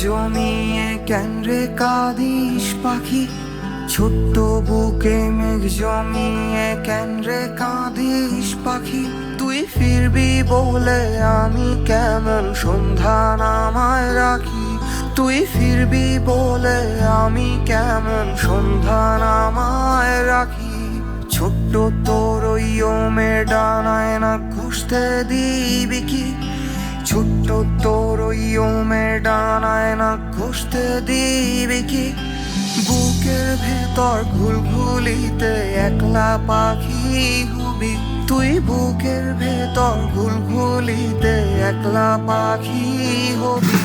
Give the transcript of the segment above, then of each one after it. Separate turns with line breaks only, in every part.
জমিয়ে কেন রে কাঁদিস পাখি, ছোট্ট বুকে মেঘ জমিয়ে কেন রে কাঁদিস পাখি। তুই ফিরবি বলে আমি কেমন সন্ধ্যা নামায় রাখি, তুই ফিরবি বলে আমি কেমন সন্ধ্যা নামায় রাখি। ছোট্ট তোর ওই ওমের ডানায় না ঘষতে দিবি কি, ছোট্ট তোর ওই ওমের ডানায় না ঘষতে দিবি কি। বুকের ভেতর ঘুলঘুলিতে একলা পাখি হবি, তুই বুকের ভেতর ঘুলঘুলিতে একলা পাখি হবি।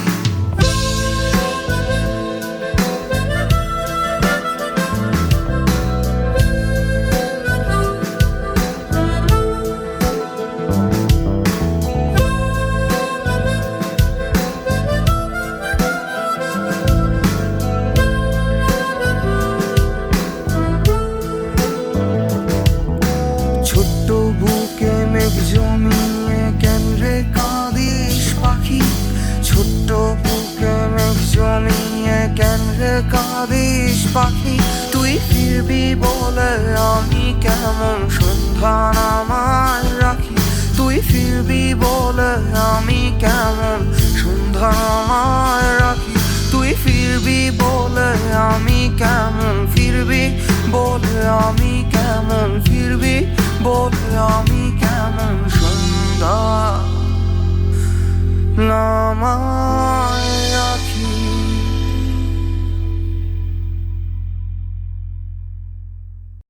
ছোট্ট বুকে মেঘ জমিয়ে কেন রে কাঁদিস পাখি, ছোট্ট বুকে মেঘ জমিয়ে কেন রে কাঁদিস পাখি। তুই ফিরবি বলে আমি কেমন সন্ধ্যা নামায় রাখি, তুই ফিরবি বলে আমি কেমন সন্ধ্যা নামায় রাখি। তুই ফিরবি বলে আমি কেমন, ফিরবি বলে আমি কেমন, ফিরবি বলে আমি কেমন সন্ধ্যা নামায়